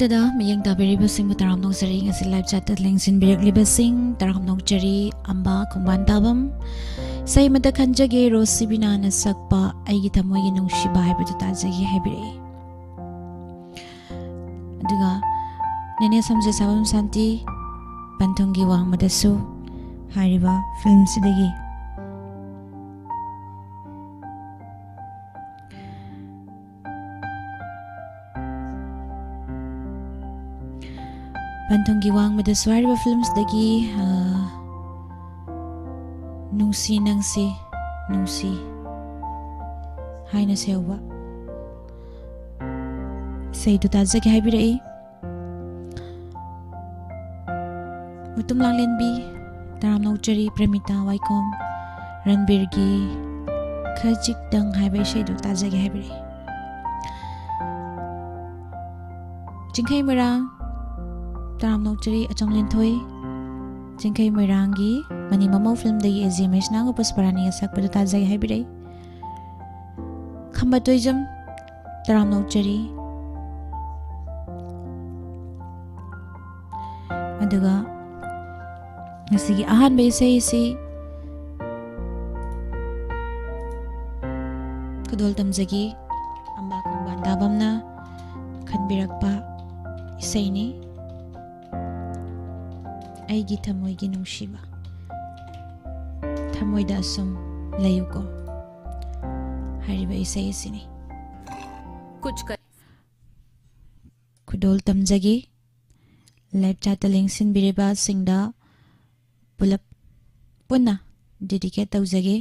ꯃꯊꯛꯇꯗ ꯃꯤꯠꯌꯦꯡ ꯇꯥꯕꯤꯔꯤꯕꯁꯤꯡꯕꯨ ꯇꯔꯥꯝ ꯅꯣꯛꯆꯔꯤ ꯉꯁꯤ ꯂꯥꯏꯚ ꯆꯥꯠꯇ ꯂꯦꯡꯁꯤꯟꯕꯤꯔꯛꯂꯤꯕꯁꯤꯡ ꯇꯔꯥꯝ ꯅꯣꯛꯆꯔꯤ ꯑꯝꯕ ꯈꯣꯡꯕꯥꯟ ꯇꯥꯕꯝ ꯏꯁꯩ ꯑꯃꯇ ꯈꯟꯖꯒꯦ ꯔꯣꯁꯤ ꯕꯤꯅꯥꯅ ꯁꯛꯄ ꯑꯩꯒꯤ ꯊꯃꯣꯏꯒꯤ ꯅꯨꯡꯁꯤꯕ ꯍꯥꯏꯕꯗꯨ ꯇꯥꯖꯒꯦ ꯍꯥꯏꯕꯤꯔꯛꯏ ꯑꯗꯨꯒ ꯅꯦꯅꯦ ꯁꯝꯖꯦ ꯁꯥꯕꯝ ꯁꯥꯟꯇꯤ ꯄꯟꯊꯨꯡꯒꯤ ꯋꯥꯡꯃꯗꯁꯨ ꯍꯥꯏꯔꯤꯕ ꯐꯤल्मꯁꯤꯗꯒꯤ ꯄꯟꯊꯨꯡꯒꯤ ꯋꯥꯡꯃꯗꯁꯨ ꯍꯥꯏꯔꯤꯕ ꯐꯤल्मꯁꯤꯗꯒꯤ ꯅꯨꯡꯁꯤ ꯅꯪꯁꯤ ꯅꯨꯡꯁꯤ ꯍꯥꯏꯅ ꯁꯦꯎꯕ इसेदु ताजगे हाइबिरई मुतुम लांगलेनबी तराम नौचरी प्रेमिता वाइकोम रणबीरगी खजिक दंग हाइबे इसेदु ताजगे हाइबिरई चिंखै मोरांग तराम नौचरी अचोंगलेन थोई चिंखै मोरांगी मनी ममौ फिल्म दगी एजीएमएस नांगो पुष्परानी असकपदु ताजगे हाइबिरई खम्बा तोइजम तराम नौचरी अदुगा ngasiगी ahanba isai si kadol tamjagi amba khongban dabamna khanbirakpa isai ni aigi thamoigi nungshiba thamoida asum layuko hariba isai sini kudol tamjagi live chat लेंसिन बिरेबा सिंगदा पुलप पुन्ना डेडिकेट तौजगे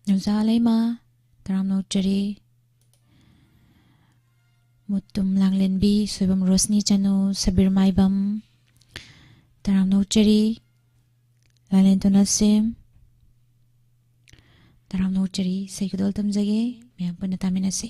नुजालेमा तराम नौचरी मुतुम लांगलेनबी सोबम रोशनी चनु सबीर माइबम तराम नौचरी लालेंतो नसीम तराम नौचरी सैकदोल तमजगे मैं पुनः तामिनसे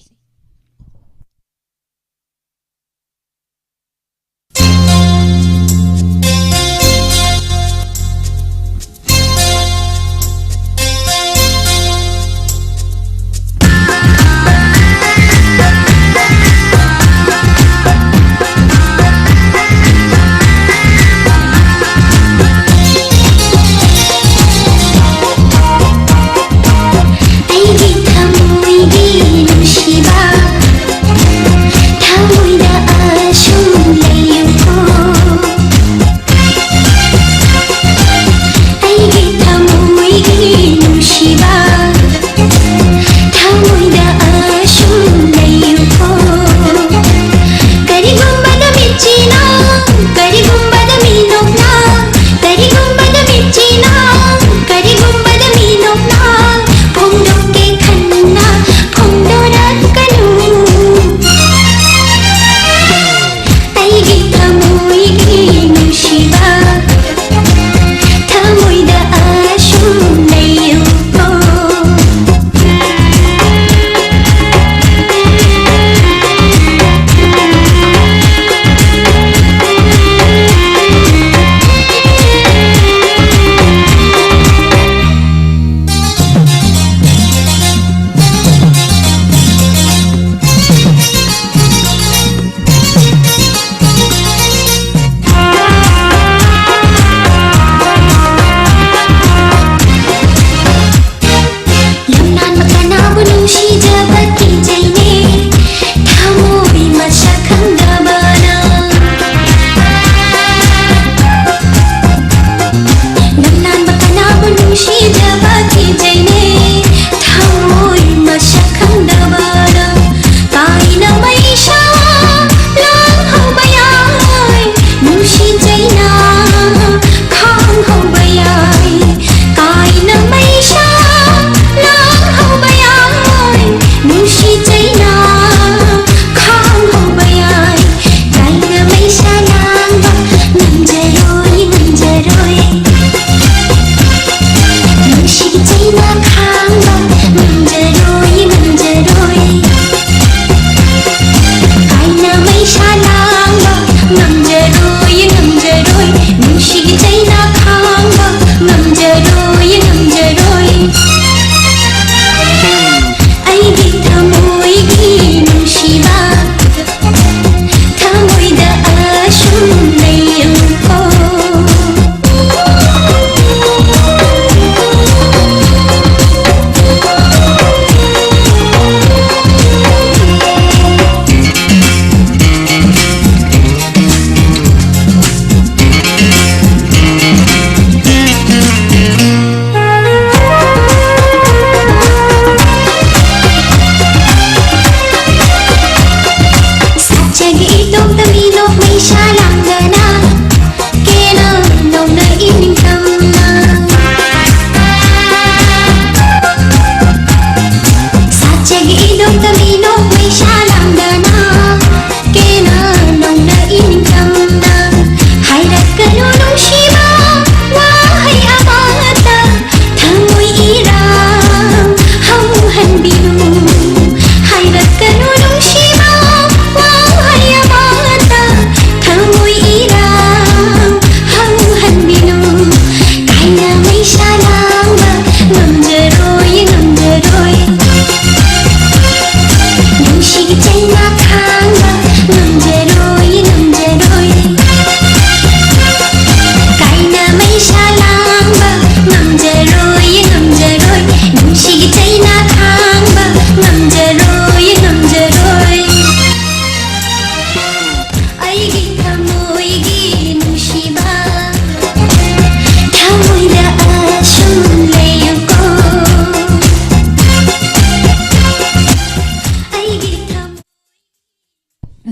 China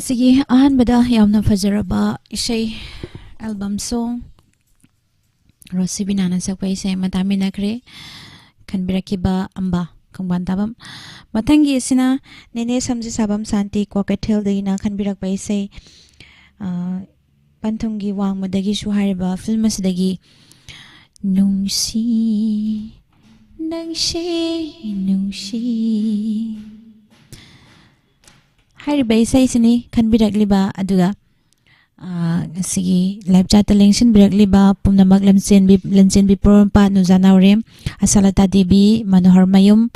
ꯉꯁꯤꯒꯤ ꯑꯍꯥꯟꯕꯗ ꯌꯥꯝꯅ ꯐꯖꯔꯕ ꯏꯁꯩ ꯑꯦꯜꯕꯝ ꯁꯣꯡ ꯔꯣꯁꯤꯕꯤꯅꯥꯅ ꯁꯛꯄ ꯏꯁꯩ ꯑꯃ ꯇꯥꯃꯤꯟꯅꯈ꯭ꯔꯦ ꯈꯟꯕꯤꯔꯛꯈꯤꯕ ꯑꯝꯕꯥ ꯈꯣꯡꯕꯥꯟ ꯇꯥꯕꯝ ꯃꯊꯪꯒꯤ ꯑꯁꯤꯅ ꯅꯦꯅꯦ ꯁꯝꯖꯤ ꯁꯥꯕꯝ ꯁꯥꯟꯇꯤ ꯀ꯭ꯋꯥꯀꯩꯊꯦꯜꯗꯒꯤꯅ ꯈꯟꯕꯤꯔꯛꯄ ꯏꯁꯩ ꯄꯟꯊꯨꯡꯒꯤ ꯋꯥꯡꯃꯗꯒꯤꯁꯨ ꯍꯥꯏꯔꯤꯕ ꯐꯤꯜꯝ ꯑꯁꯤꯗꯒꯤ ꯅꯨꯡꯁꯤ ꯅꯪꯁꯦ ꯅꯨꯡꯁꯤ ꯍꯥꯏꯔꯤꯕ ꯏꯁꯩꯁꯤꯅꯤ ꯈꯟꯕꯤꯔꯛꯂꯤꯕ ꯑꯗꯨꯒ ꯉꯁꯤꯒꯤ ꯂꯥꯏꯞ ꯆꯥꯠꯇ ꯂꯦꯡꯁꯤꯟꯕꯤꯔꯛꯂꯤꯕ ꯄꯨꯝꯅꯃꯛ ꯂꯟꯆꯦꯟꯕꯤ ꯄꯣꯔꯣꯝꯄꯥꯠ ꯅꯨꯖꯥ ꯅꯥꯎꯔꯦꯝ ꯑꯁꯥꯂꯇꯥ ꯗꯦꯕꯤ ꯃꯅꯣꯍꯔ ꯃꯌꯨꯝ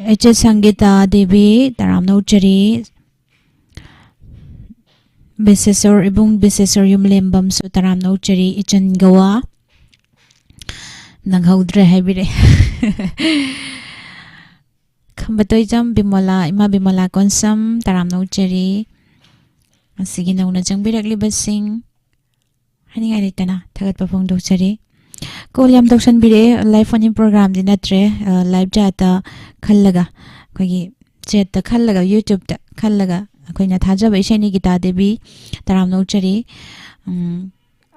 ꯑꯩꯆ ꯁꯪꯒꯤꯇꯥ ꯗꯦꯕꯤ ꯇꯔꯥꯝꯅꯧ ꯆꯔꯤ ꯕꯤꯁꯦꯁꯣꯔ ꯏꯕꯨꯡ ꯕꯤꯁꯦꯁꯣꯔ ꯌꯨꯝꯂꯦꯝꯕꯝꯁꯨ ꯇꯔꯥꯝꯅꯧ ꯆꯔꯤ ꯏꯆꯟ ꯒꯋꯥ ꯅꯪꯍꯧꯗ꯭ꯔꯦ ꯍꯥꯏꯕꯤꯔꯦ ꯈꯝꯕꯇꯣꯏꯖꯝ ꯕꯤꯃꯣꯂꯥ ꯏꯃꯥ ꯕꯤꯃꯣꯂꯥ ꯀꯣꯟꯁꯝ ꯇꯔꯥꯝꯅꯧ ꯆꯔꯤ ꯑꯁꯤꯒꯤ ꯅꯧꯅ ꯆꯪꯕꯤꯔꯛꯂꯤꯕꯁꯤꯡ ꯍꯥꯏꯅꯤꯡꯉꯥꯏ ꯂꯩꯇꯅ ꯊꯥꯒꯠꯄ ꯐꯣꯡꯗꯣꯛꯆꯔꯤ ꯀꯣꯜ ꯌꯥꯝ ꯇꯧꯁꯟꯕꯤꯔꯛꯑꯦ ꯂꯥꯏቭ ꯐꯣꯟ ꯏꯟ ꯄ꯭ꯔꯣꯒ꯭ꯔꯥꯝꯗꯤ ꯅꯠꯇ꯭ꯔꯦ ꯂꯥꯏꯚ ꯆꯥꯠꯇ ꯈꯜꯂꯒ ꯑꯩꯈꯣꯏꯒꯤ ꯆꯦꯠꯇ ꯈꯜꯂꯒ ꯌꯨꯇ꯭ꯌꯨꯕꯇ ꯈꯜꯂꯒ ꯑꯩꯈꯣꯏꯅ ꯊꯥꯖꯕ ꯏꯁꯩꯅꯤ ꯒꯤꯇꯥ ꯗꯦꯕꯤ ꯇꯔꯥꯝꯅꯧ ꯆꯔꯤ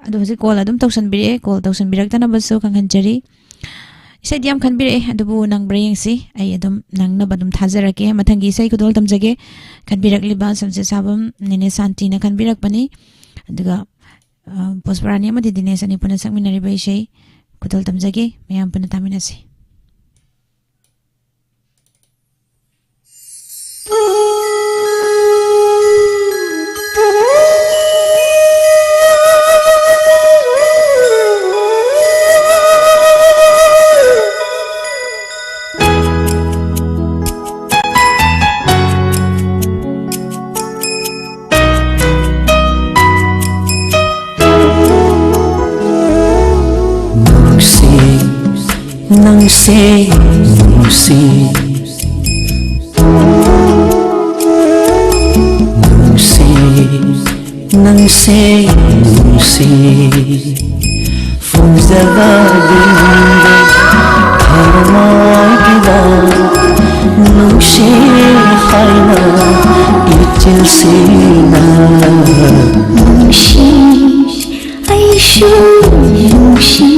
ꯑꯗꯣ ꯍꯧꯖꯤꯛ ꯀꯣꯜ ꯑꯗꯨꯝ ꯇꯧꯁꯟꯕꯤꯔꯛꯑꯦ ꯀꯣꯜ ꯇꯧꯁꯟꯕꯤꯔꯛꯇꯅꯕꯁꯨ ꯈꯪꯍꯟꯖꯔꯤ ꯏꯁꯩꯗꯤ ꯌꯥꯝ ꯈꯟꯕꯤꯔꯛꯑꯦ ꯑꯗꯨꯕꯨ ꯅꯪꯕ꯭ꯔꯥ ꯌꯦꯡꯁꯤ ꯑꯩ ꯑꯗꯨꯝ ꯅꯪꯅꯕ ꯑꯗꯨꯝ ꯊꯥꯖꯔꯛꯀꯦ ꯃꯊꯪꯒꯤ ꯏꯁꯩ ꯈꯨꯗꯣꯜ ꯇꯝꯖꯒꯦ ꯈꯟꯕꯤꯔꯛꯂꯤꯕ ꯁꯝꯖꯦꯠ ꯁꯥꯕꯝ ꯅꯦꯅꯦ ꯁꯥꯟꯇꯤꯅ ꯈꯟꯕꯤꯔꯛꯄꯅꯤ ꯑꯗꯨꯒ ꯄꯨꯁꯄꯔꯥꯅꯤ ꯑꯃꯗꯤ ꯗꯤꯅꯦꯁ ꯑꯅꯤ ꯄꯨꯟꯅ ꯁꯛꯃꯤꯟꯅꯔꯤꯕ ꯏꯁꯩ ꯈꯨꯗꯣꯜ ꯇꯝꯖꯒꯦ ꯃꯌꯥꯝ ꯄꯨꯟꯅ ꯇꯥꯃꯤꯟꯅꯁꯤ Nangse nungsi Nungsi Nangse nungsi Funzaga dinde Tharmai gida Nungsi khaina Ichil sina Nungsi Aishu Nungsi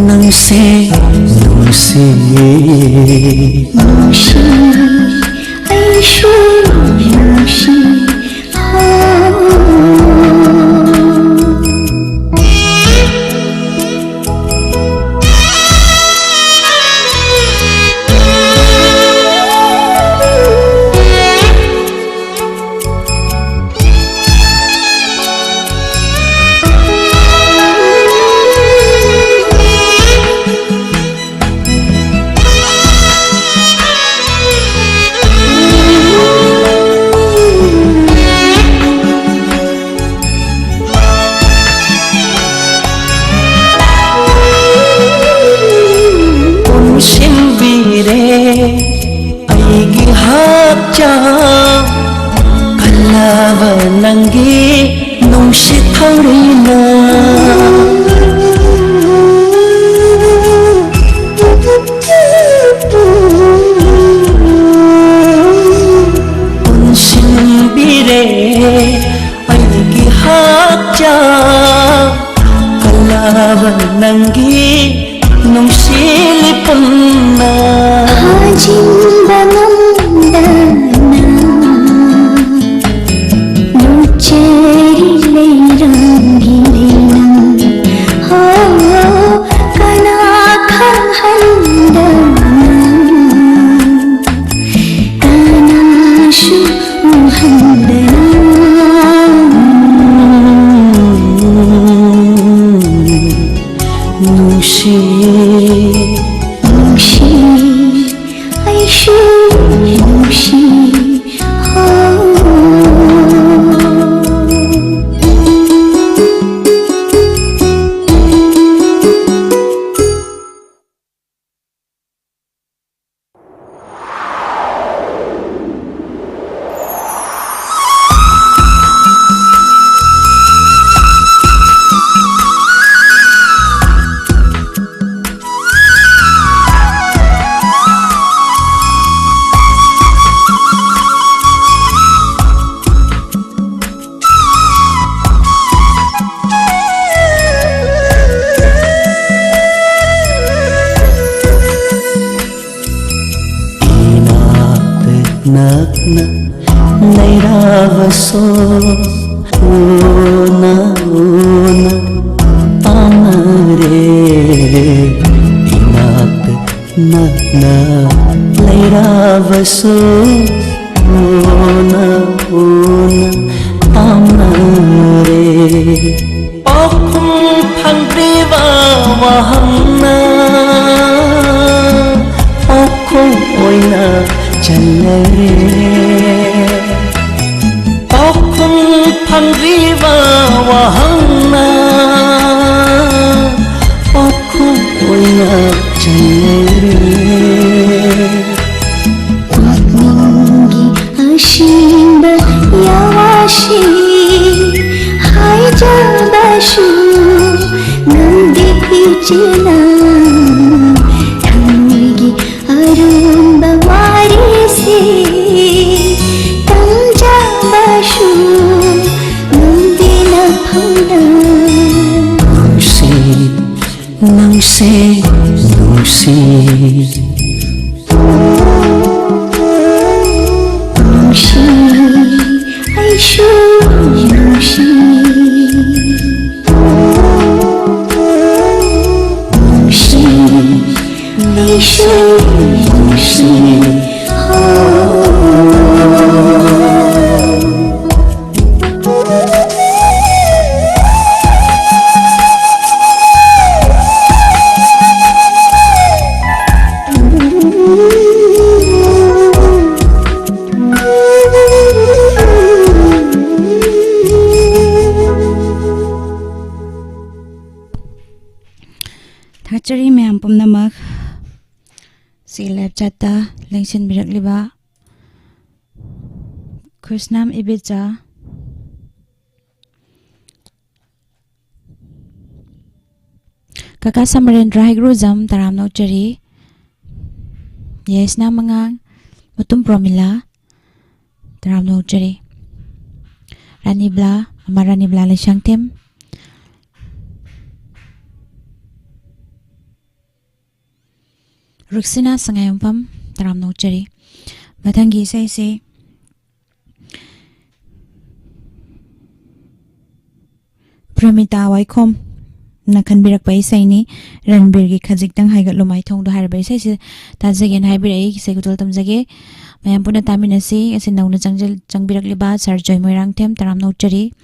Nangse nungsi Nungsi Aishu Nungsi Aigi hapcha Kalava nangi Nungsi thaurina Unsimbire Aigi hapcha Kalava nangi Nungsi lipunna Hajimba nandana Nucheri leirangirena Ho kana khandana Kana shu handana Nungsi Nungsi Aishu Nungsi nagna nairavaso una amare inak nagna nairavaso una amare okum phangriva wahangna okum oina chalare okum phangriva wahangna okum oina chalare Atmingi ashimba yawashi hai jabashu nandi pichna thamigi arumba warisi tam jabashu nandi na phuna nungsi aishu nungsi aishu nungsi Thachari mayam pumnamak si lab chatta lengsin birak liba Krishnam Ibiza Kaka Samarendra Higruzam Taram Nauchari Yes na mga Mutum Promila Taram Nauchari Ranibla Ama Ranibla Lishang Tim Ruxina Sangayampam Taram Nauchari Matangi say Pramita Waikom Nakan birak pa isay ni Ranbir gi khajik tang haigat lumay thong do har ba isay si tazagen haibirai kisay kutol tamzage mayam puna taminasi kasi nauna changbirak liba sarjoy moirang tem Taram Nauchari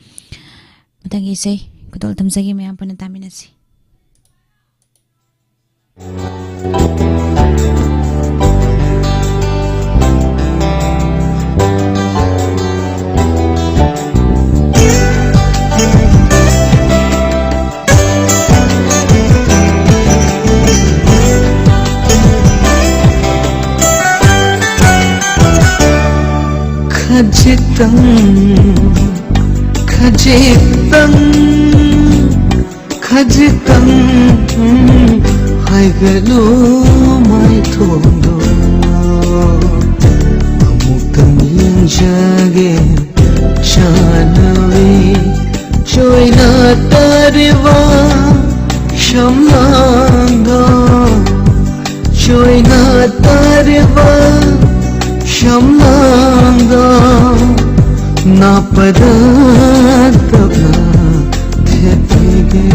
matangi isay kutol tamzage mayam puna taminasi khajitang haigalu mai thondo amutang jage shanavi choina tarwa shamlanga choina tarwa shamlanga napada tabna thepige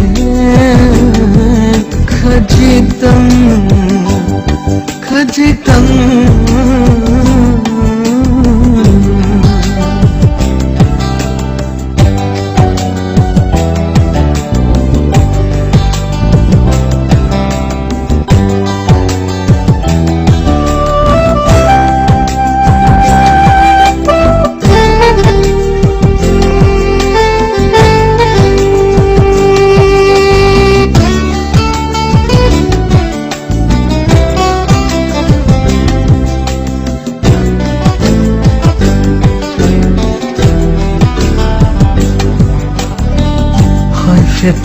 khajitang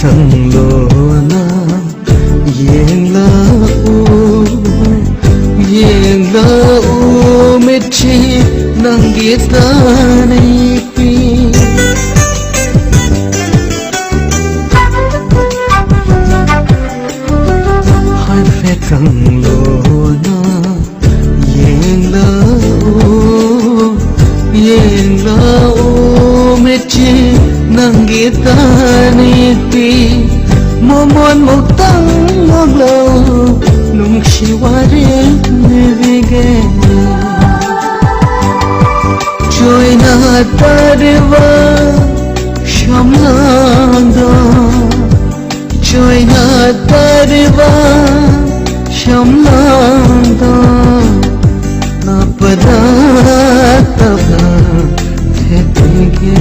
Tang lona yengla u mechi nangita naipi hai fe tang lona yengla u taniti momon muktang maglaw nung siwari nibige joy na tariwa shamlanda joy na tariwa shamlanda napada tabla thetige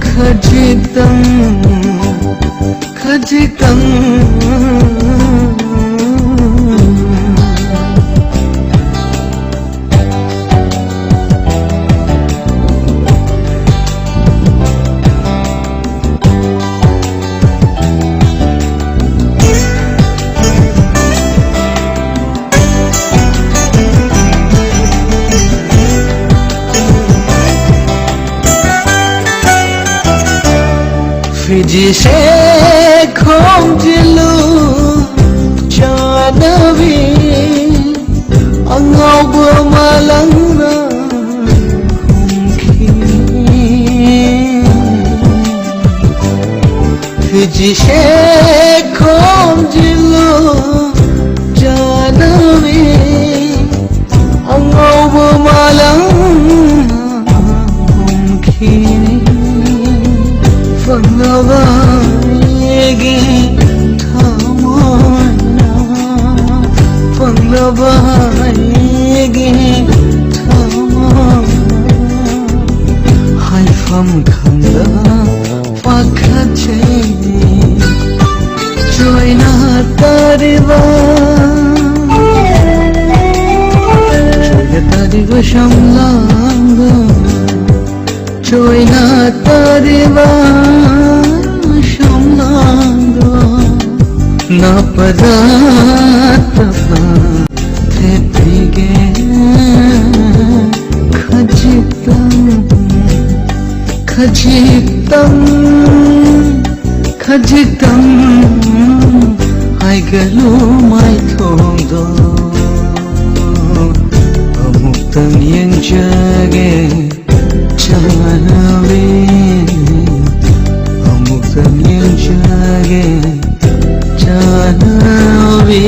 khajitang khajitang Fiji se khomjilu chanavi angau malangna khumki Fiji se khomjilu chanavi angau malangna khumki Panglabayagi thamana Panglabayagi thamana Haifam khanda pakhache joy na tariwa joy tariwa shamlanga joy na tariwa shamlanga napada tapa thetige khajitam khajitam khajitam ai galu mai thodo amuktam yenjage chanavi amuktam yenjage chanavi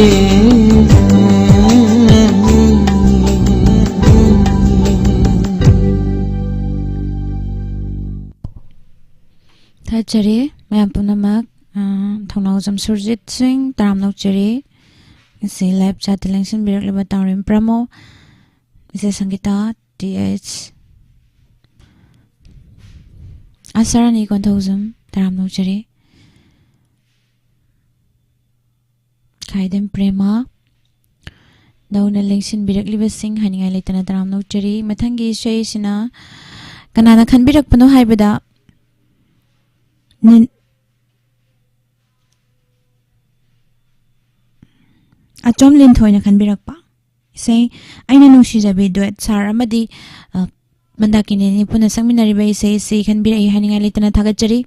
Thachari mayam punamak thonau Jamsurjit Singh taram nokchari isi live chat lengsin birak liba tawrim pramo isi Sangeeta TH Asarani konthozum taram nokchari Khaidem Prema Dauna lengsin birak liba sing haningai leitana taram nokchari mathangi shei sina kanana khanbirak pano haibada Achom lin thoina khanbirakpa isai aina nungsijabi duet sar amadi bandakine ni puna sangminariba isai sei khanbirai haningai leitana thagachari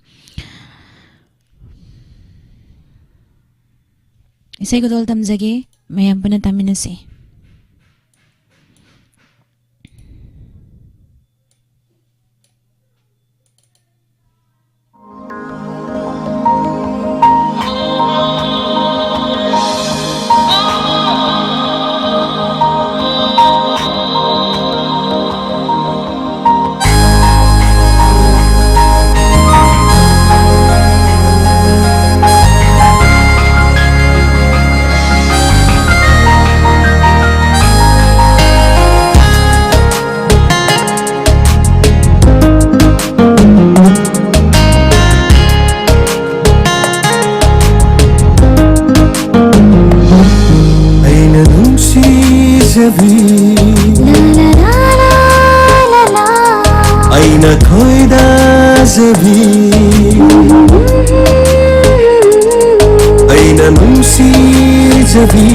isai godol tamjage mayam puna taminase Aina khoida zabi Aina nungsi zabi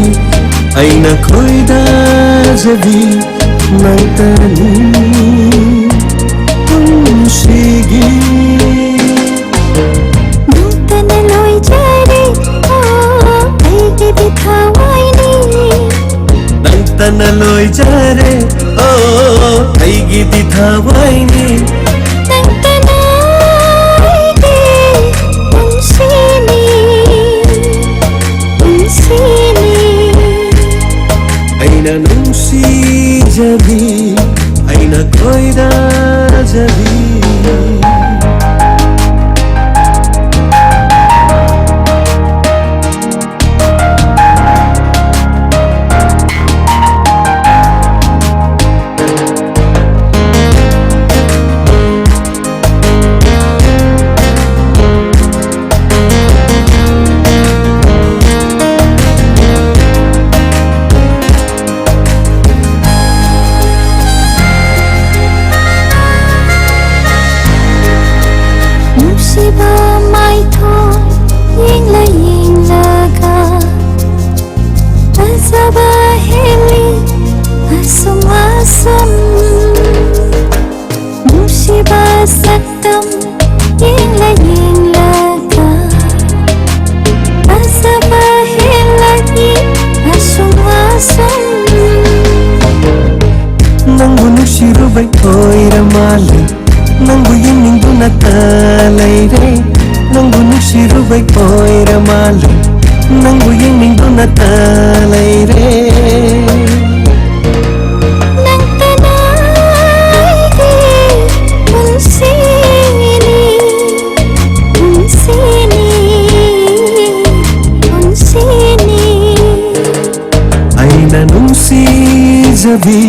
Aina khoida zabi Naitani unsigi Nutana loi jare aige bithawaini Naitana loi jare aige bithawaini leire Nangbu nuksirubay koira male Nangbu yengmingduna ta leire Nang tanay di unsini Aina nungsijabi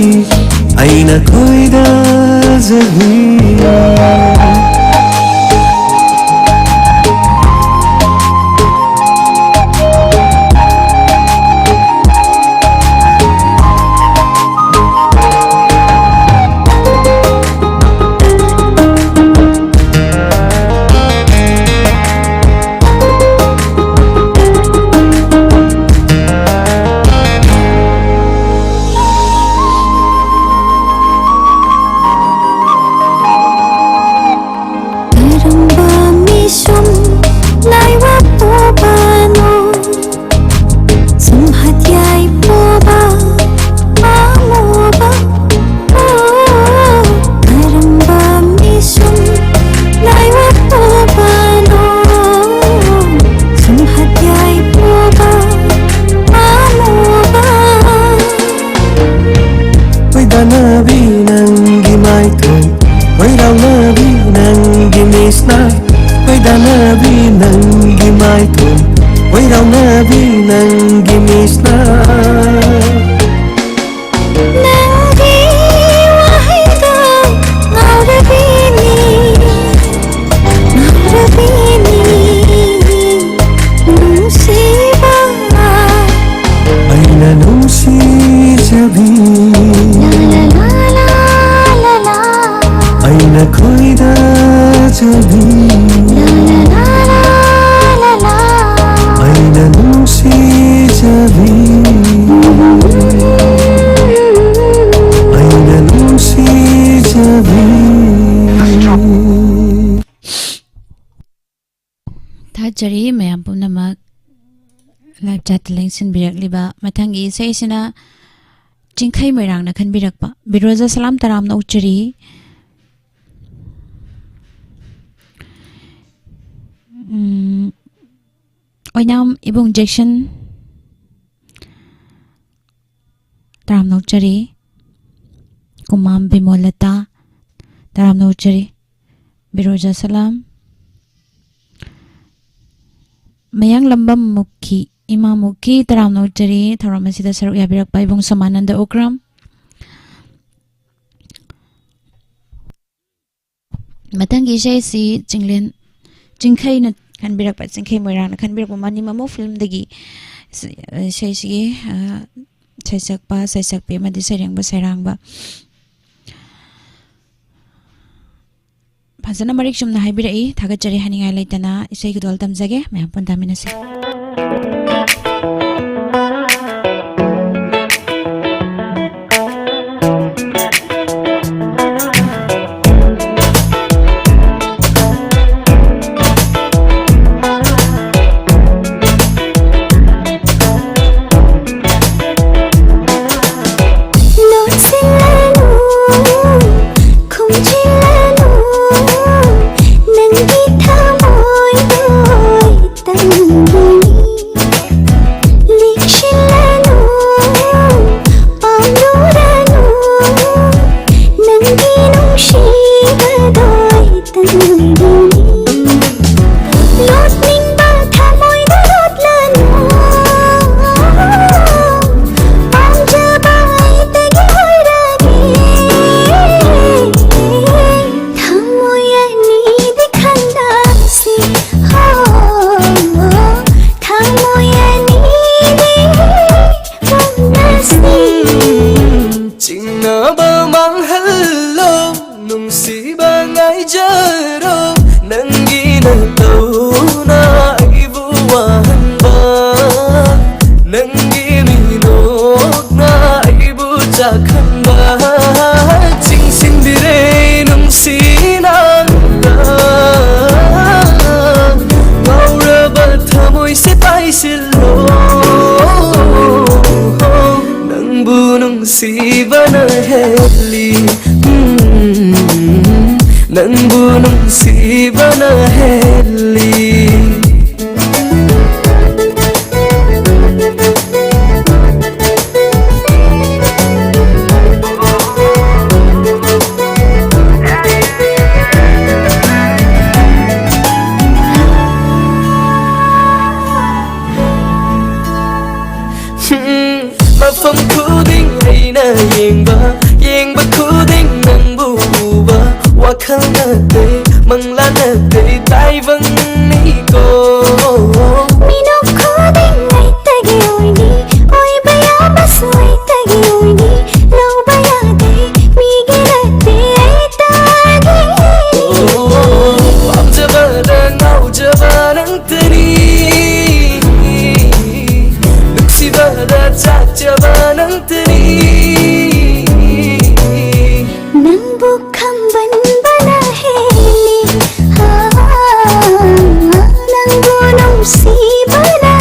Aina koida jabi Nabi nangi mai thoi Wai rao nabi nangi misna Wai da nabi nangi mai thoi Wai rao nabi nangi misna Nangi wahida Nauravini Nungsiba Aina nungsijabi Aina koida jabi Aina nungsijabi Aina nungsijabi Thajari mayam punamak live chat lengsin birakliba mathangi seisina Jingkai Moirang na khan birakpa Biroja salam taram na uchari Oinam ibung Jackson taram na uchari Kumam Bimolata taram na uchari Biroja salam Mayang lambam mukhi Ima mukhi taram na uchari Tharamasida saruk yabirakpa ibung Samananda Okram Matangi shay si Jinglen Jingkai na kanbirak pa Jingkai Moirang na kanbirak pa mani mamo film dagi shay sige saysak pa saysak pa madi sayrang ba Phazana marik sum na haibirai thagat chari haningai laitana isai gudol tamjage mayam pon damina se ꯅꯪꯕꯨ ꯅꯨꯡꯁꯤꯕꯅ ꯍꯦꯜꯂꯤ Mafam khuding aina yengba khuding nangbu uba wakhal na te mangla na te taivang ni ko Minok khuding ay tagi oini Oy baya bas ay tagi oini Lau baya de migirate ay tagi Pamjaba na naujaba nang tani Nuksiba na chachaba nang tani Nangbu kamban bana heli Nangbu nungsi bana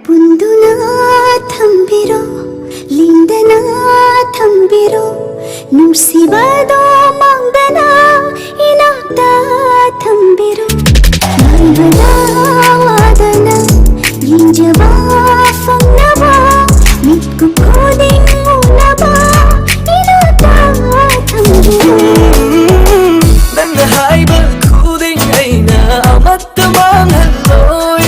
Punduna thambiro, lindana thambiro Nursibado mangdana inakta thambiro Maibana wadana yinjaba fangnaba Mitku koding unaba inakta thambiro Nana haiba khuding aina amatta manghaloy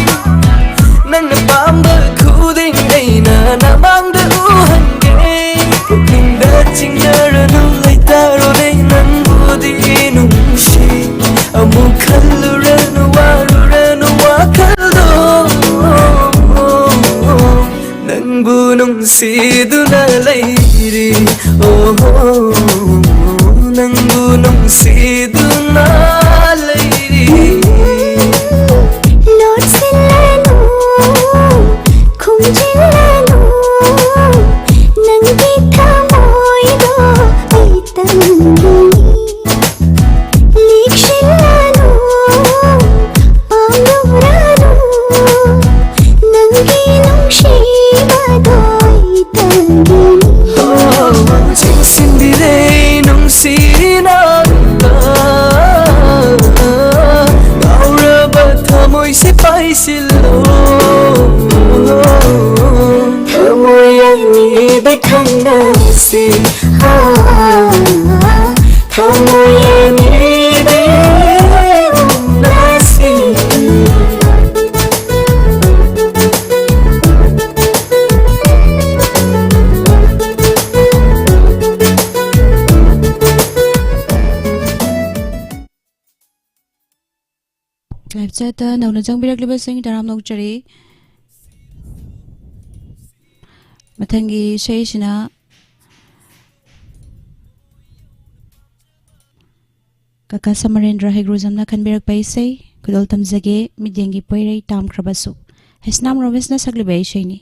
Nana pamba khuding aina namangda uhange Kukingda chingaranu laitaro nei nanbudi nungshi Amu khalluranu waruranu wakaldo Nangbu nungsiduna lairi Oh Nangbu nungsiduna lairi Lord Silanu, Kunjilanu, Nanggi thamoido itangini Likshilanu, Pamuranu, Nanggi nungshibado itangini Chingsinbire nungsinamba Gauraba thamoy se paisilo Thamoy anida khangnasi Thamoy anida nasi Live chat nauna changbiraklibasing taram nokchari mathangi sheishina Kaka Samarendra Hegruzamna khanbirak paisei kudol tamjage midyengi poirei tamkhrabasu Hesnam Rovisna saglibei sheini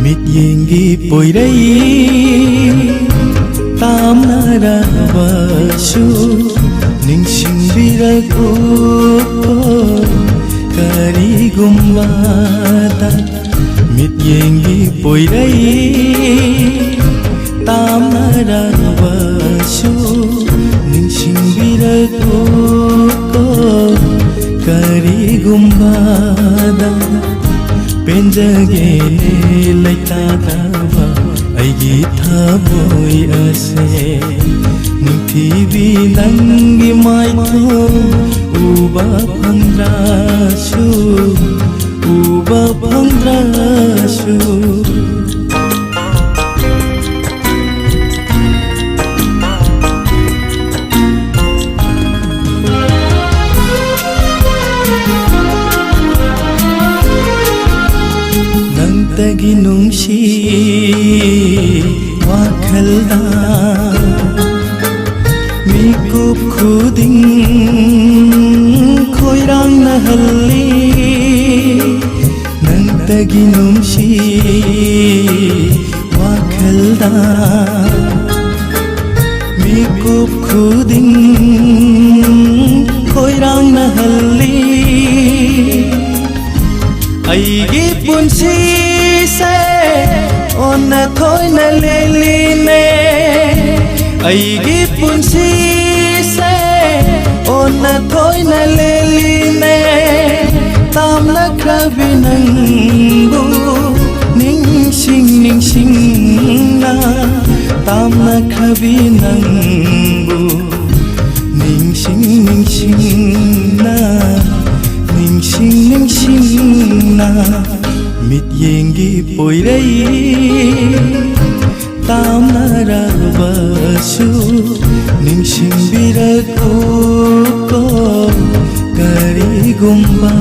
Midyengi poirei tamnarabasu Ningsingbirago karigumbada Midyengi poirei tamnarabasu Ningsingbirago karigumbada Penjagene laitadaba aigi thamoy ase Nungthibi nangi maitho uba phandrashu ꯅꯪꯇꯒꯤ ꯅꯨꯡꯁꯤ ꯋꯥꯈꯜꯗ ꯃꯤꯀꯨꯞ ꯈꯨꯗꯤꯡ ꯈꯣꯏꯔꯥꯡꯅꯍꯜꯂꯤ ꯅꯪꯇꯒꯤ ꯅꯨꯡꯁꯤ ꯋꯥꯈꯜꯗ ꯃꯤꯀꯨꯞ ꯈꯨꯗꯤꯡ ꯈꯣꯏꯔꯥꯡꯅꯍꯜꯂꯤ ꯑꯩꯒꯤ ꯄꯨꯟꯁꯤꯁꯦ ꯑꯣꯟꯅ ꯊꯣꯏꯅ ꯂꯦꯜꯂꯤꯅꯦ ꯑꯩꯒꯤ ꯄꯨꯟꯁꯤꯁꯦ ꯑꯣꯟꯅ ꯊꯣꯏꯅ ꯂꯦꯜꯂꯤꯅꯦ ꯇꯥꯝꯂꯛꯈ꯭ꯔꯕꯤ ꯅꯪꯕꯨ ꯅꯤꯡꯁꯤꯡ ꯅꯤꯡꯁꯤꯡꯅ ꯇꯥꯝꯂꯛꯈ꯭ꯔꯕꯤ ꯅꯪꯕꯨ ꯅꯤꯡꯁꯤꯡ ꯅꯤꯡꯁꯤꯡꯅ ꯅꯤꯡꯁꯤꯡ ꯅꯤꯡꯁꯤꯡꯅ ꯃꯤꯠꯌꯦꯡꯒꯤ ꯄꯣꯏꯔꯩ ꯇꯥꯝꯅꯔꯕꯁꯨ ꯅꯤꯡꯁꯤꯡꯕꯤꯔꯛꯎꯀꯣ ꯀꯔꯤꯒꯨꯝꯕꯗ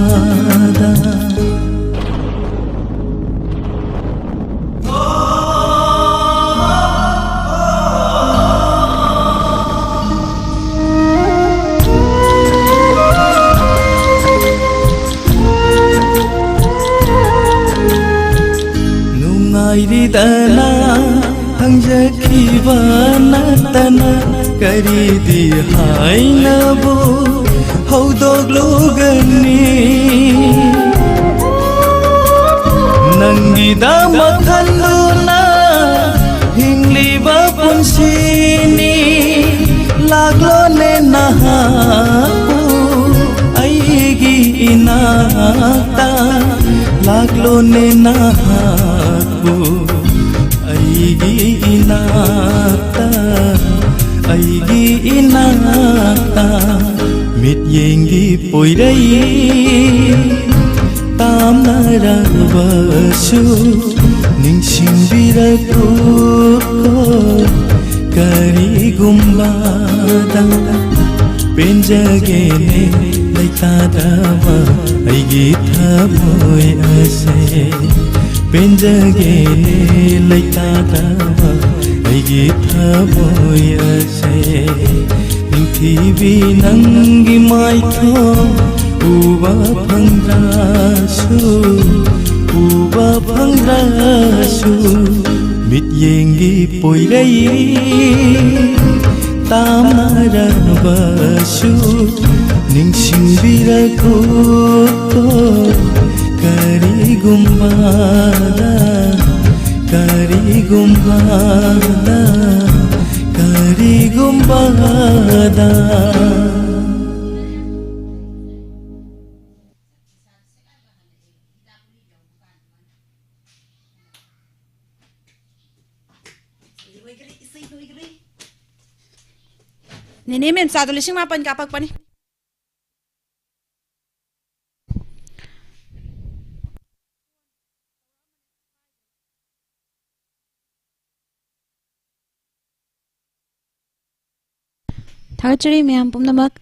ꯅꯨꯡꯉꯥꯏꯔꯤꯗꯅ ꯍꯪꯖꯈꯤꯕ ꯅꯠꯇꯅ ꯀꯔꯤꯗꯤ ꯍꯥꯏꯅꯕꯨ ꯍꯧꯗꯣꯛꯂꯨꯒꯅꯤ ꯅꯪꯒꯤꯗꯃꯛ ꯈꯟꯗꯨꯅ ꯍꯤꯡꯂꯤꯕ ꯄꯨꯟꯁꯤꯅꯤ ꯂꯥꯛꯂꯣꯅꯦ ꯅꯍꯥꯛꯄꯨ ꯑꯩꯒꯤ ꯏꯅꯥꯛꯇ ꯂꯥꯛꯂꯣꯅꯦ ꯅꯍꯥꯛꯄು ꯑꯩꯒꯤ ꯏꯅꯥꯛꯇ ಮಿತ್ಯೆಂಗಿ ಪೊಯ್ರೈ ತಾಮ್ನರಬಸು ನಿಂಗ್ಸಿಂಬಿರಕು ಕರಿಗುಂಬದ ಪೆಂಜಗೆನೆ ಲೈತಾದವ ಐಗಿ ಥಮೋಯ ಅಸೆ ಪೆಂಜಗೆನೆ ಲೈತಾದವ ಐಗಿ ಥಮೋಯ ಅಸೆ ನಿಂಥಿವಿ ನಂಗಿ ಮಾಯ್ಥೋ ಉವ ಫಂಗ್ರಾಸು ಮಿತ್ಯೆಂಗಿ ಪೊಯ್ರೈ ತಾಮ್ನರಬಸು ನಿಂಗ್ಸಿಂಬಿರಕು ಕರಿಗುಂಬದ Nini men satu lising mapan kapak pani. Thakachari miyam pumnamak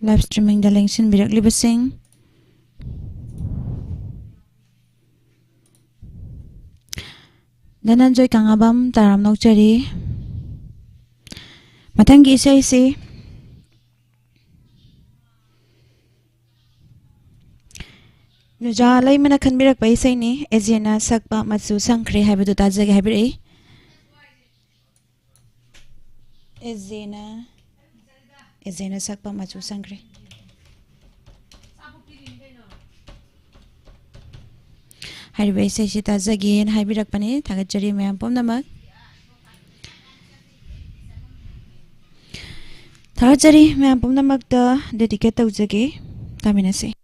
live streaming da lengsin birakli basing Dananjoy kangabam taram nokchari Matanggi isay si Nujalay manakhan birak pa isay ni Eziana sakpa matsu sangkri haibadu tajag haibiri Eziana sakpa matsu sangkri Haiba isay si tajagin haibirak pani Thakachari mayam pumnamak Thakachari mayam pumnamak da dedicate taujagi taminasi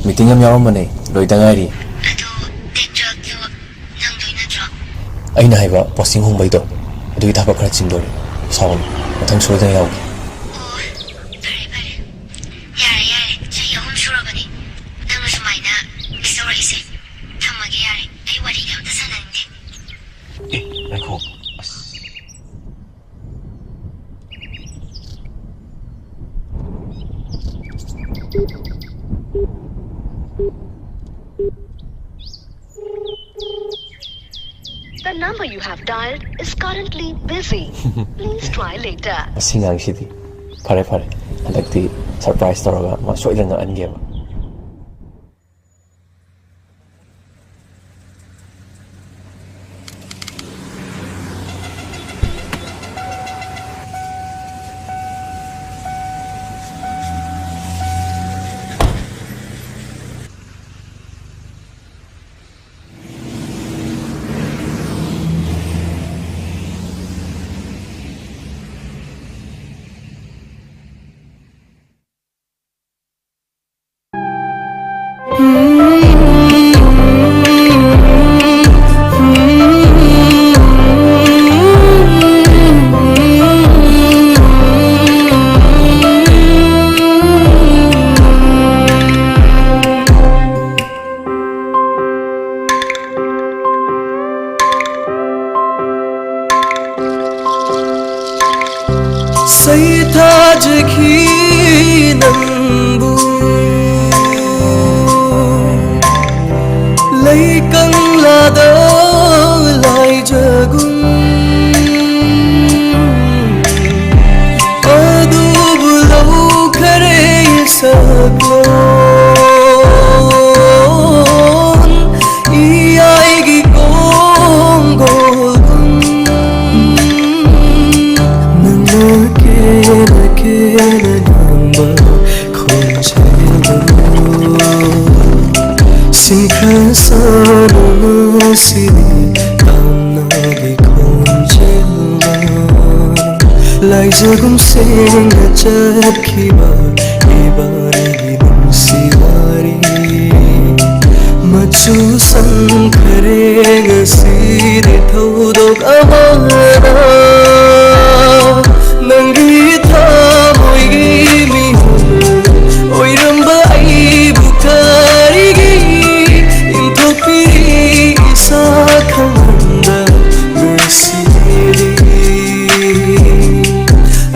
meeting am yaramane loida ngari ꯑꯗꯣ date 12ꯇꯣ ꯅꯪꯗꯣꯏ ꯅꯠꯇ꯭ꯔꯣ? aina haiba posting hong bai do adui thaba khara chindore sawan mathang soida yaugi ꯑꯣ ꯐꯔꯦ ꯐꯔꯦ ꯌꯥꯔꯦ ꯌꯥꯔꯦ ꯆꯍꯤ 3 ꯁꯨꯔꯕꯅꯤ ꯅꯪꯅ ꯁꯨꯃꯥꯏꯅ miss ꯇꯧꯔꯛꯏꯁꯦ ꯊꯝꯃꯒꯦ ꯌꯥꯔꯦ ꯑꯩ ꯋꯥꯔꯤꯒ ꯑꯝꯇ ꯁꯥꯟꯅꯅꯤꯡꯗꯦ ngakho The number you have dialed is currently busy. Please try later. asingang sidi phare phare handakti surprise toroga ma soidana angeba सैथाजखि नंबु लैकंलादा लाइजगुम अदुबु लौखरे सग्लोन इयाइगी कोंगोगुम Laijagum senga chakhiba ibari nungsiwari machu sankharenga siri thaudok amana nangi thamoigi mi oiramba aibu karigi intopiri isa khamanda ngasiri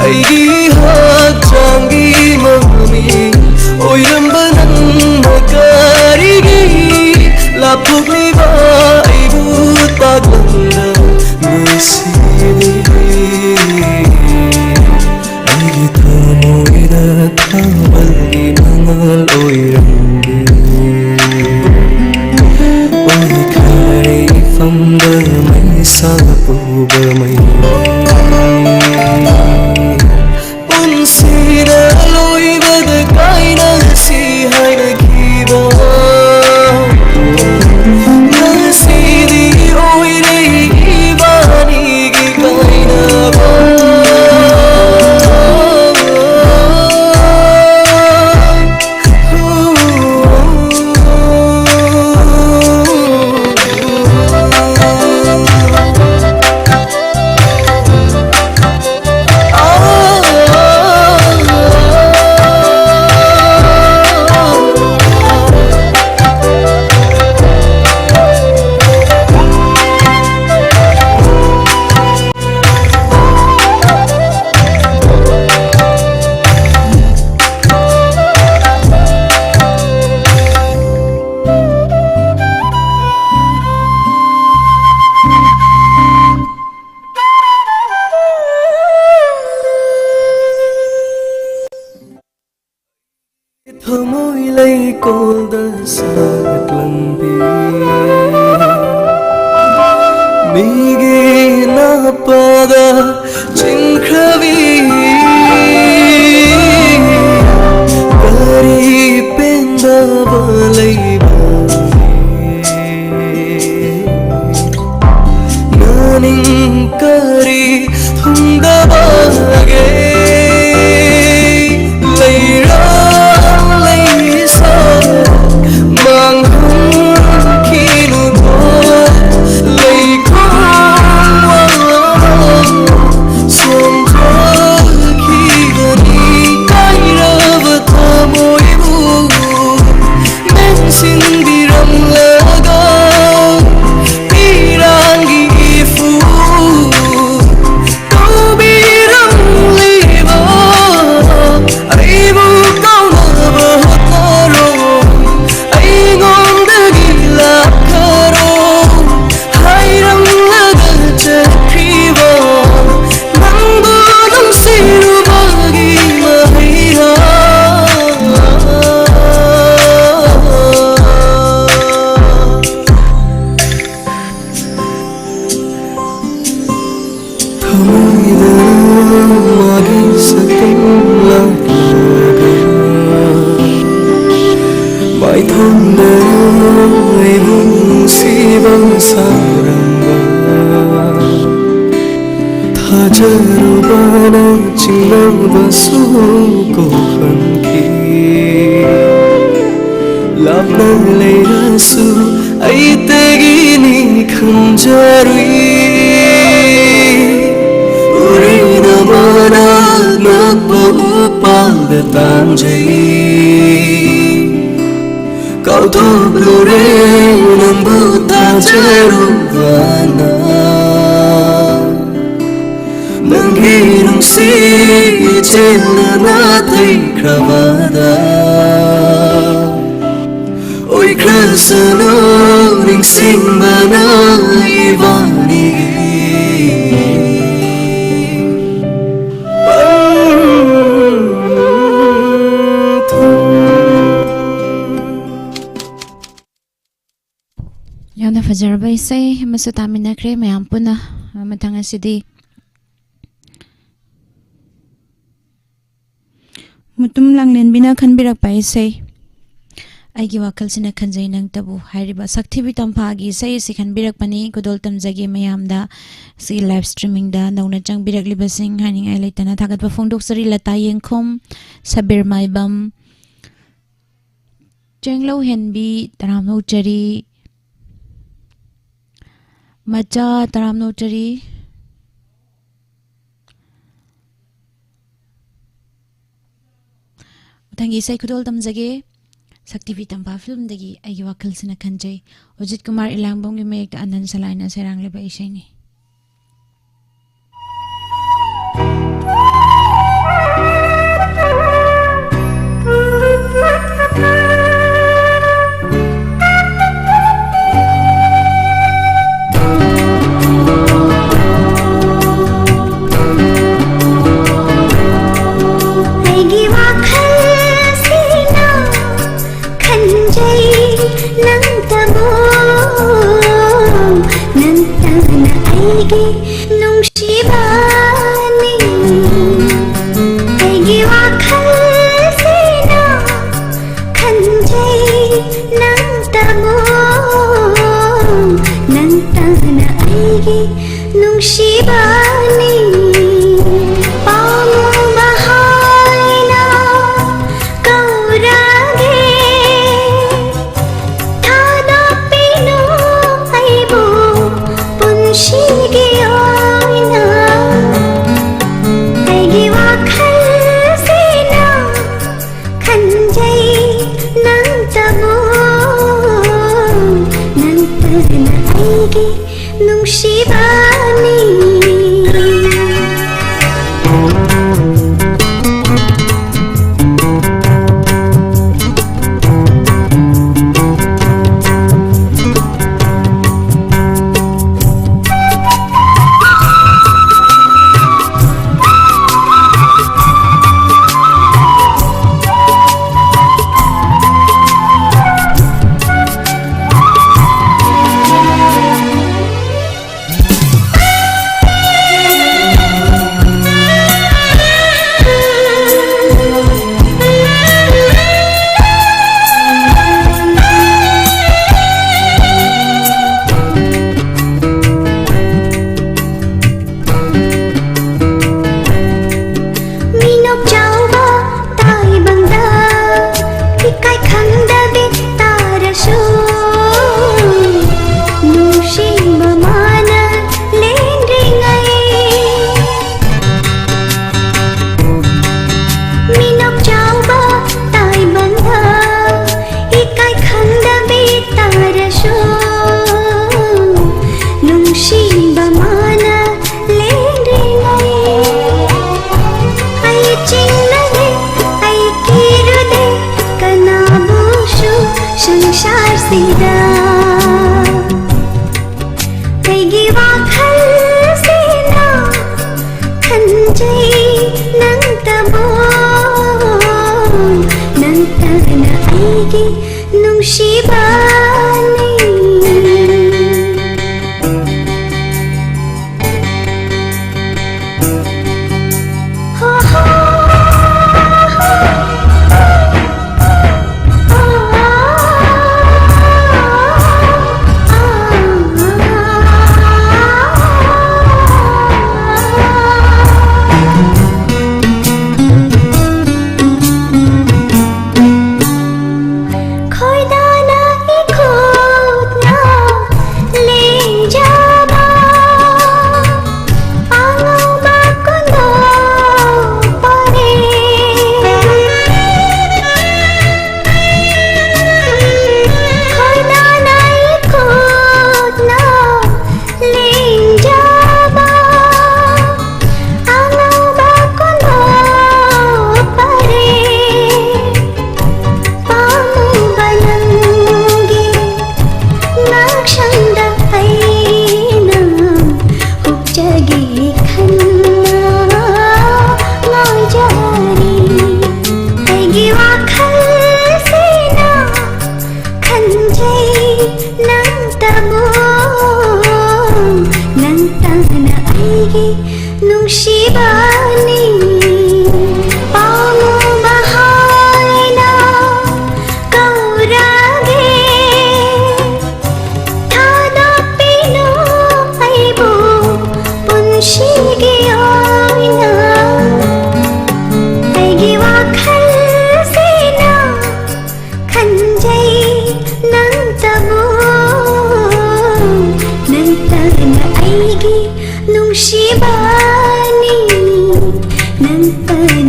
aigi hachangi mami oiramba nanna karigi lapugni ba aibu taglanda ngasiri aigi thamoida thabalgi mangal oirambe oi khare famda mai sa puba mai unsira loibad kaina si haina kiba nasidi oire ibani gi kaina ba Thamoi lay kolda sagat lambi migi na pada chinkhavi kari penda balai naning kari thunda bage 사랑과 타자로만 칭랑바수 고한기 랍날레라수 아이때기니 간자루이 우리 나만아 낙보우빠데 단제이 Kau tu blure nunggu tak jeruana Menghilang si celana thay kravada Oi krasana ring sing bana ivani Yana fajarba isay masutami na kre mayam puna matanga sidi mutum lang len bina khan birak pa isay aigi wakal sina khanjai nang tabu hairiba sakthi bitam phagi isay si khan birak pani kudol tamjagi mayam da si live streaming da nauna chang birak libasing haning ai leitana thagat ba phongdok sari lata yengkhom sabir maibam chenglo henbi taramno chari Macha taramno chari Utangi isay kudol tamjage Sakti Vitampa film dagi aigi wakal sina khanjay Ujit Kumar Ilangbom gi mayek ta Anand Salai na serang liba isay ni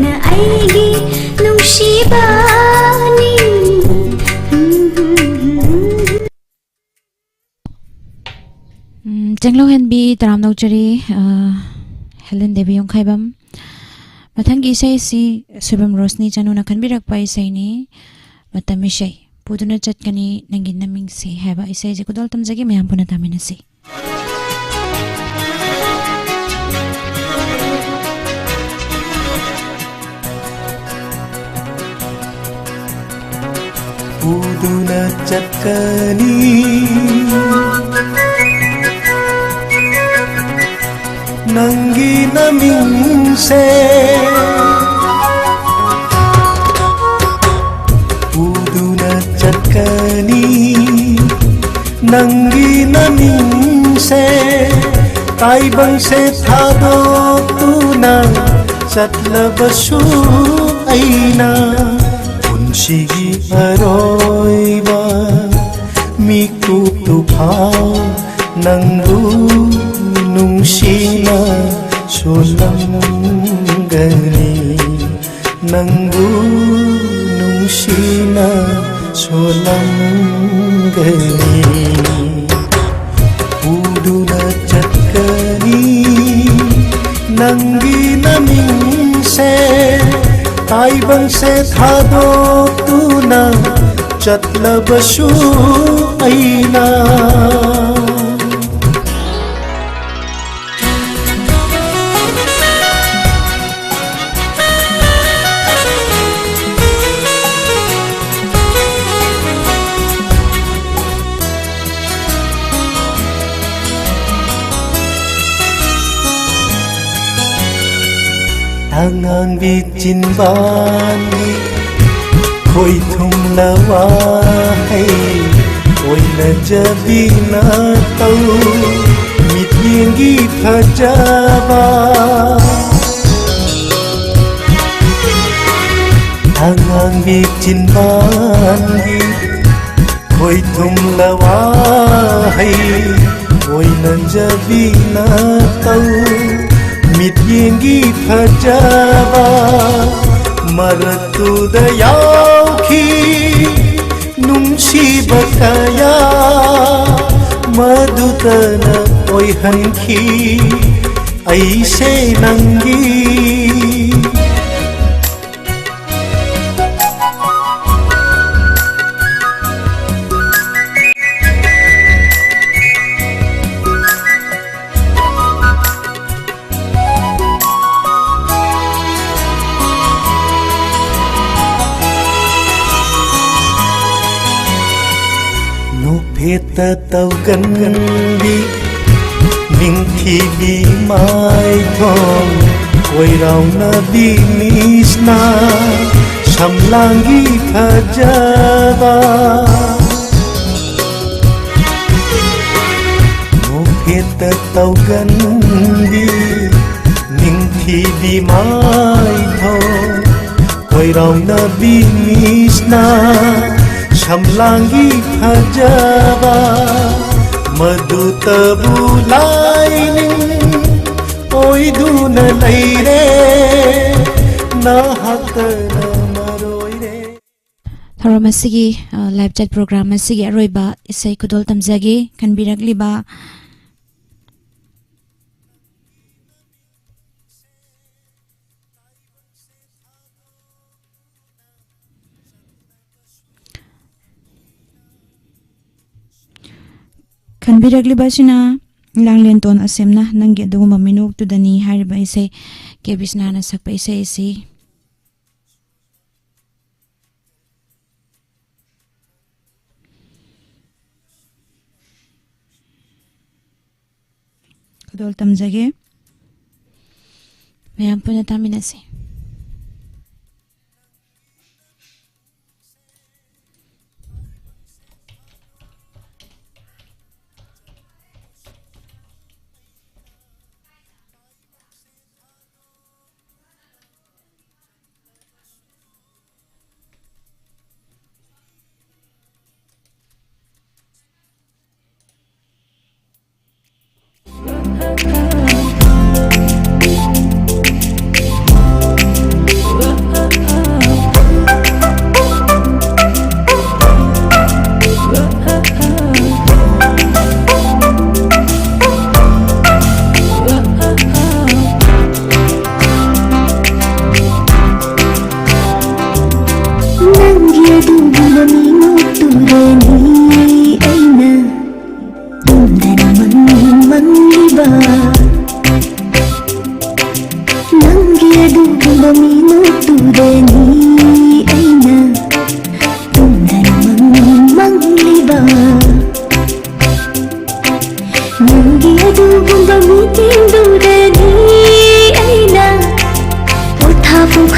ꯅꯪꯅ ꯑꯩꯒꯤ ꯅꯨꯡꯁꯤꯕꯅꯤ Jenglo Henbi Taram Nokjari Helen Devi Yongkhaibam Mathangi isai si Subam Rosni Chanuna Kanbirakpa isai ni Matam isai Puduna Chatkani Nangin Naming si Heba isai Jekudol Tamjagi Mayam Puna Taminasi Puduna Chatkani Nangi naming se Puduna chatkani Nangi naming se Taibang se thadok tuna Chatlabasu aina Punsigi aroiba Mikup tuphaw Nangbu Nungsina solanggani Nanggu nungsina solanggani Uduna chatkani Nanggi naming se Taibang se thadok tuna Chatlabasu aina Tangan bikin bani Koi thum lawai Koi na jabi na tau Mit yengi thajaba Tangan bikin bani Koi thum lawai Koi na jabi na tau Mit yengi thajaba Maratuda yauki Nungsiba kaya Madutana oihanki Aise nangi Heta tau gan đi Ninh thi đi mai thong Quay rau na bi misna Sam langi thajaba Heta tau gan đi Ninh thi đi mai thong Quay rau na bi misna Samlangi thajaba Madu tabulaining Oi duna laire Nahakana maroire Tharom asigi live chat program asigi aroiba isai kudol tamjagi kanbirakliba Kanbirakliba sina langlen ton asemna nangi aduguma minuk tudani hariba isai kebisna na sakpa isai isi kudol tamjage mayam puna taminasi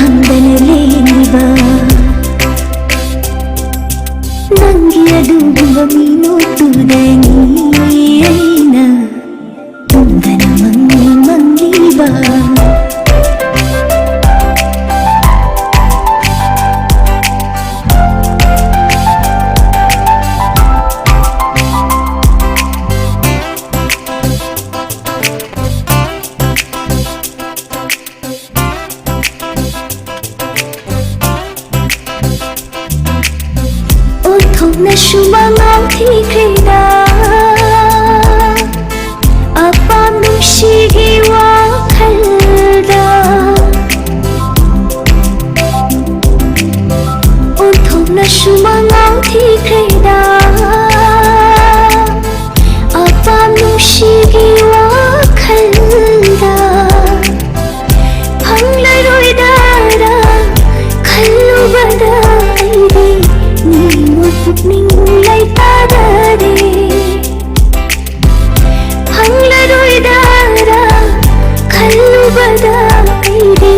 ꯈꯪꯗꯅ ꯂꯦꯡꯂꯤꯕ ꯅꯪꯒꯤ ꯑꯗꯨꯒꯨꯝꯕ ꯃꯤꯅꯣꯛꯇꯨꯗꯅꯤ ꯑꯩꯅ ꯇꯨꯝꯗꯅ ꯃꯪꯂꯤꯕ ꯅꯁꯨ ꯃꯉꯥꯎꯊꯤꯈ꯭ꯔꯦꯗ ꯑꯄꯥꯝ ꯅꯨꯡꯁꯤꯒꯤ ꯋꯥꯈꯜꯗ ꯑꯣꯟꯊꯣꯛꯅꯁꯨ ꯃꯉꯥꯎꯊꯤꯈ꯭ꯔꯦꯗ ꯑꯄꯥꯝ ꯅꯨꯡꯁꯤꯒꯤ ꯋꯥꯈꯜꯗ ꯐꯪꯂꯔꯣꯏꯗꯔ ꯈꯜꯂꯨꯕꯗ ꯑꯩꯗꯤ ꯄꯨꯛꯅꯤꯡ ꯂꯩꯇꯥꯗꯔꯦ ꯐꯪꯂꯔꯣꯏꯗꯔ ꯈꯜꯂꯨꯕꯗ ꯑꯩꯗꯤ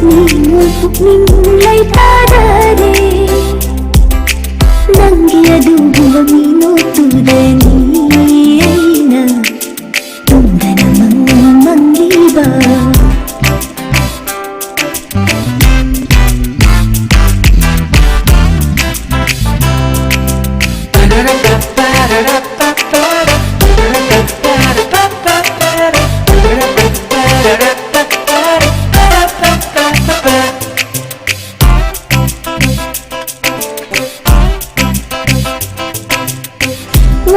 ꯅꯤꯡꯉꯣꯜ ꯄꯨꯛꯅꯤꯡ ꯂꯩꯇꯥꯗꯔꯦ ꯅꯪꯒꯤ ꯑꯗꯨꯒꯨꯝꯕ ꯃꯤꯅꯣꯛꯇꯨꯗꯅꯤ ꯑꯩꯅ ꯇꯨꯝꯗꯅ ꯃꯪꯂꯤꯕ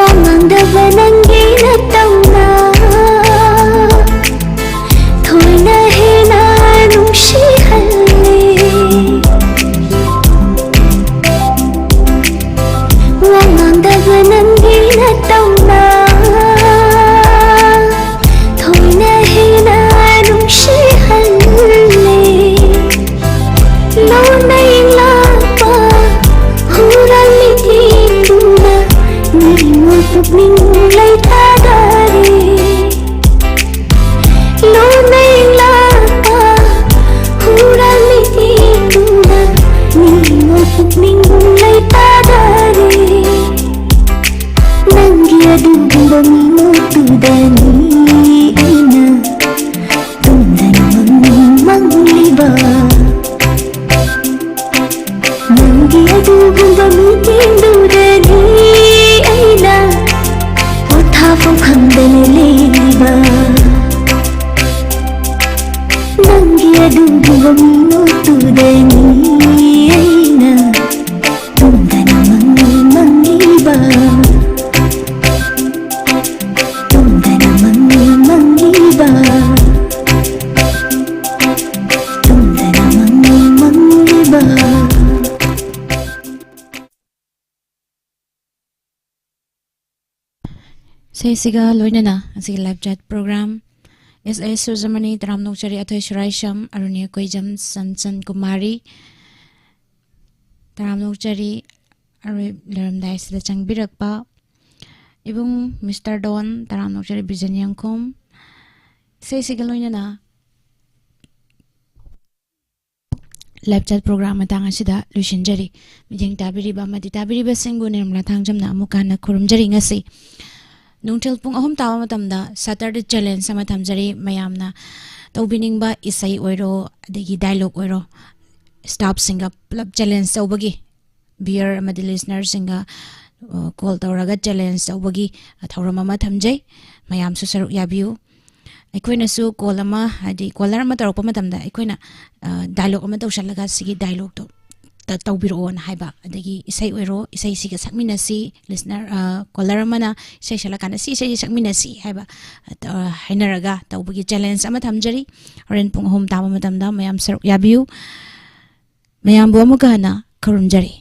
ꯋꯥꯉꯥꯡꯗꯕ ꯅꯪꯒꯤ ꯅꯇꯧꯅ ꯊꯣꯏꯅ ꯍꯦꯟꯅ ꯅꯨꯡꯁꯤꯍꯜꯂꯦ ꯋꯥꯉꯥꯡꯗꯕ ꯅꯪꯒꯤ ꯅꯇꯧꯅ ꯊꯣꯏꯅ ꯍꯦꯟꯅ ꯅꯨꯡꯁꯤꯍꯜꯂꯦ ꯂꯣꯟꯅꯩ ꯂꯥꯛꯄ ꯍꯨꯔꯥꯟ ꯃꯤꯠꯌꯦꯡꯗꯨꯅ ꯅꯤꯡꯉꯣꯜ ꯄꯨꯛꯅꯤꯡ ꯂꯩꯇꯥꯗꯔꯦ ꯂꯣꯟꯅꯩ ꯂꯥꯛꯄ ꯍꯨꯔꯥꯟ ꯃꯤꯠꯌꯦꯡꯗꯨꯅ ꯅꯤꯡꯉꯣꯜ ꯄꯨꯛꯅꯤꯡ ꯂꯩꯇꯥꯗꯔꯦ ꯅꯪꯒꯤ ꯑꯗꯨꯒꯨꯝꯕ ꯃꯤꯅꯣꯛꯇꯨꯗꯅꯤ ꯑꯩꯅ ꯇꯨꯝꯗꯅ ꯃꯪꯂꯤꯕ ꯅꯪꯒꯤ ꯑꯗꯨꯒꯨꯝꯕ ꯃꯤꯠꯌꯦꯡꯗꯨꯗꯅꯤ ꯑꯩꯅ ꯄꯣꯊꯥꯐꯝ ꯈꯪꯗꯅ ꯂꯦꯡꯂꯤꯕ ꯅꯪꯒꯤ ꯑꯗꯨꯒꯨꯝꯕ ꯃꯤꯅꯣꯛꯇꯨꯗꯅꯤ ꯑꯩꯅ ꯇꯨꯝꯗꯅ ꯃꯪꯂꯤꯕ ꯇꯨꯝꯗꯅ ꯃꯪꯂꯤꯕ ꯇꯨꯝꯗꯅ ꯃꯪꯂꯤꯕ ꯁꯩꯁꯤꯒ ꯂꯣꯏꯅꯅ ꯑꯁꯤꯒꯤ ꯂꯥꯏꯚ ꯆꯦꯠ ꯄ꯭ꯔꯣꯒ꯭ꯔꯥꯝ ꯑꯦꯁ ꯑꯦꯁ ꯁꯨꯖꯃꯅꯤ ꯇꯔꯥꯝ ꯅꯣꯛꯆꯔꯤ ꯑꯊꯣꯏ ꯁꯨꯔꯥꯏꯁꯝ ꯑꯔꯨꯅ꯭ꯌ ꯀꯣꯏꯖꯝ ꯁꯟꯆꯟ ꯀꯨꯃꯥꯔꯤ ꯇꯔꯥꯝ ꯅꯣꯛꯆꯔꯤ ꯑꯔꯣꯏ ꯂꯩꯔꯝꯗꯥꯏꯁꯤꯗ ꯆꯪꯕꯤꯔꯛꯄ ꯏꯕꯨꯡ ꯃꯤꯁꯇꯔ ꯗꯣꯟ ꯇꯔꯥꯝ ꯅꯣꯛꯆꯔꯤ ꯕꯤꯖꯟ ꯌꯥꯡꯈꯣꯝ ꯁꯩꯁꯤꯒ ꯂꯣꯏꯅꯅ ꯂꯥꯏꯚ ꯆꯦꯠ ꯄ꯭ꯔꯣꯒ꯭ꯔꯥꯝ ꯃꯇꯥꯡ ꯑꯁꯤꯗ ꯂꯣꯏꯁꯤꯟꯖꯔꯤ ꯃꯤꯠꯌꯦꯡ ꯇꯥꯕꯤꯔꯤꯕ ꯑꯃꯗꯤ ꯇꯥꯕꯤꯔꯤꯕꯁꯤꯡꯕꯨ ꯅꯤꯔꯃꯂꯥ ꯊꯥꯡꯖꯝꯅ ꯑꯃꯨꯛ ꯍꯟꯅ ꯈꯨꯔꯨꯝꯖꯔꯤ ꯉꯁꯤ ꯅꯨꯡꯊꯤꯜ ꯄꯨꯡ 3 ꯇꯥꯕ ꯃꯇꯝꯗ ꯁꯇꯔꯗꯦ ꯆꯦꯂꯦꯟꯖ ꯑꯃ ꯊꯝꯖꯔꯤ ꯃꯌꯥꯝꯅ ꯇꯧꯕꯤꯅꯤꯡꯕ ꯏꯁꯩ ꯑꯣꯏꯔꯣ ꯑꯗꯒꯤ ꯗꯥꯏꯂꯣग ꯑꯣꯏꯔꯣ ꯁ꯭ꯇꯥꯐꯁꯤꯡꯒ ꯄꯨꯂꯞ ꯆꯦꯂꯦꯟꯖ ꯇꯧꯕꯒꯤ ꯕꯤꯌꯔ ꯑꯃꯗꯤ ꯂꯤꯁꯅꯔꯁꯤꯡꯒ ꯀꯣꯜ ꯇꯧꯔꯒ ꯆꯦꯂꯦꯟꯖ ꯇꯧꯕꯒꯤ ꯊꯧꯔꯝ ꯑꯃ ꯊꯝꯖꯩ ꯃꯌꯥꯝꯁꯨ ꯁꯔꯨꯛ ꯌꯥꯕꯤꯌꯨ ꯑꯩꯈꯣꯏꯅꯁꯨ ꯀꯣꯜ ꯑꯃ ꯍꯥꯏꯗꯤ ꯀꯣꯂꯔ ꯑꯃ ꯇꯧꯔꯛꯄ ꯃꯇꯝꯗ ꯑꯩꯈꯣꯏꯅ ꯗꯥꯏꯂꯣग ꯑꯃ ꯇꯧꯁꯜꯂꯒ ꯁꯤꯒꯤ ꯗꯥꯏꯂꯣꯒꯇꯣ ꯇꯧꯕꯤꯔꯛꯑꯣꯅ ꯍꯥꯏꯕ ꯑꯗꯒꯤ ꯏꯁꯩ ꯑꯣꯏꯔꯣ ꯏꯁꯩꯁꯤꯒ ꯁꯛꯃꯤꯟꯅꯁꯤ ꯂꯤꯁꯅꯔ ꯀꯣꯂꯔ ꯑꯃꯅ ꯏꯁꯩ ꯁꯛꯂꯀꯥꯟꯗ ꯁꯤ ꯏꯁꯩꯁꯤ ꯁꯛꯃꯤꯟꯅꯁꯤ ꯍꯥꯏꯕ ꯍꯥꯏꯅꯔꯒ ꯇꯧꯕꯒꯤ ꯆꯦꯂꯦꯟꯖ ꯑꯃ ꯊꯝꯖꯔꯤ ꯍꯣꯔꯦꯟ ꯄꯨꯡ 3 ꯇꯥꯕ ꯃꯇꯝꯗ ꯃꯌꯥꯝ ꯁꯔꯨꯛ ꯌꯥꯕꯤꯌꯨ ꯃꯌꯥꯝꯕꯨ ꯑꯃꯨꯛꯀ ꯍꯟꯅ ꯈꯨꯔꯨꯝꯖꯔꯤ